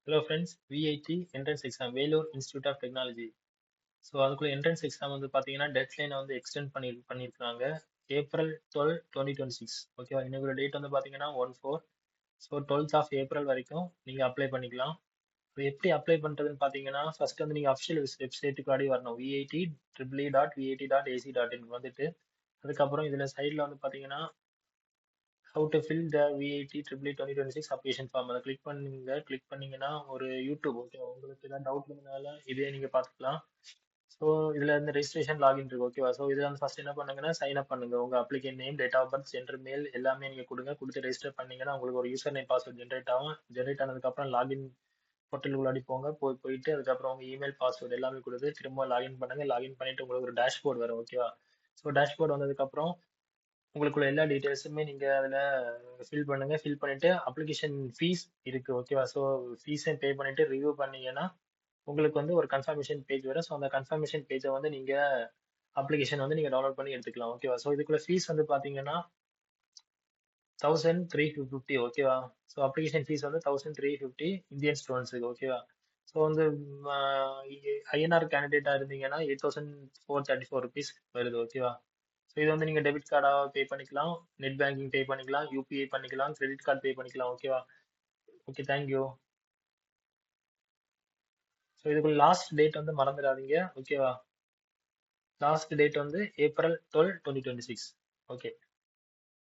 Hello friends, VIT entrance exam, Vellore Institute of Technology. So அதுக்குள்ள entrance exam வந்து பார்த்தீங்கன்னா டெட்லைனை வந்து எக்ஸ்டெண்ட் பண்ணியிருக்காங்க April 12, 2026. ஓகேவா? இன்னைக்கு டேட் வந்து பார்த்தீங்கன்னா 1/4. ஸோ 12th ஆஃப் ஏப்ரல் வரைக்கும் நீங்கள் அப்ளை பண்ணிக்கலாம். ஸோ எப்படி அப்ளை பண்ணுறதுன்னு பார்த்தீங்கன்னா ஃபர்ஸ்ட் வந்து நீங்கள் அஃபிஷியல் வெப்சைட்டுக்கு ஆடி வரணும். VIT.AAC.in வந்துட்டு அதுக்கப்புறம் இதில் சைடில் வந்து பார்த்தீங்கன்னா how to fill the VIT EEE 2026 application form அதை கிளிக் பண்ணீங்கன்னா ஒரு யூடியூப் ஓகே உங்களுக்கு ஏதாவது டவுட் இருந்தாலும் இதே நீங்க பார்த்துக்கலாம். ஸோ இதுல இருந்து ரெஜிஸ்ட்ரேஷன் லாகின் இருக்கு ஓகேவா? ஸோ இதுல வந்து ஃபர்ஸ்ட் என்ன பண்ணுங்கன்னா சைன் அப் பண்ணுங்க. உங்க application name, date of birth, gender, mail எல்லாமே நீங்க கொடுத்து ரெஜிஸ்டர் பண்ணீங்கன்னா உங்களுக்கு ஒரு யூசர் நேம் பாஸ்வேர்ட் ஜென்ரேட் ஆகும். ஜென்ரேட் ஆனதுக்கு அப்புறம் லாகின் போர்ட்டல் உள்ளாடி போங்க. போயிட்டு அதுக்கப்புறம் உங்க இமெயில் பாஸ்வேர்ட் எல்லாமே கொடுத்து திரும்ப லாகின் பண்ணுங்க. லாகின் பண்ணிட்டு உங்களுக்கு ஒரு டேஷ்போர்ட் வரும் ஓகேவா? ஸோ டேஷ்போர்ட் வந்ததுக்கு அப்புறம் உங்களுக்குள்ள எல்லா டீடைல்ஸுமே நீங்க அதுல ஃபில் பண்ணுங்க. ஃபில் பண்ணிட்டு அப்ளிகேஷன் ஃபீஸ் இருக்கு ஓகேவா? ஸோ ஃபீஸை பே பண்ணிட்டு ரிவ்யூ பண்ணீங்கன்னா உங்களுக்கு வந்து ஒரு கன்ஃபர்மேஷன் பேஜ் வரும். ஸோ அந்த கன்ஃபர்மேஷன் பேஜை வந்து நீங்க அப்ளிகேஷன் வந்து நீங்க டவுன்லோட் பண்ணி எடுத்துக்கலாம் ஓகேவா? ஸோ இதுக்குள்ள ஃபீஸ் வந்து பாத்தீங்கன்னா 1350 ஓகேவா? ஸோ அப்ளிகேஷன் ஃபீஸ் வந்து 1350 இந்தியன் ஸ்டூடெண்ட்ஸுக்கு ஓகேவா? ஸோ வந்து ஐஎன்ஆர் கேண்டிடேட்டா இருந்தீங்கன்னா 8434 rupees வருது ஓகேவா? ஸோ இது வந்து நீங்க டெபிட் கார்டா பே பண்ணிக்கலாம், நெட் பேங்கிங் பே பண்ணிக்கலாம், யூபிஐ பண்ணிக்கலாம், கிரெடிட் கார்டு பே பண்ணிக்கலாம் ஓகேவா? Okay, thank you. ஸோ இதுக்குள்ள லாஸ்ட் டேட் வந்து மறந்துடாதீங்க ஓகேவா? லாஸ்ட் டேட் வந்து April 12, 2026. ஓகே.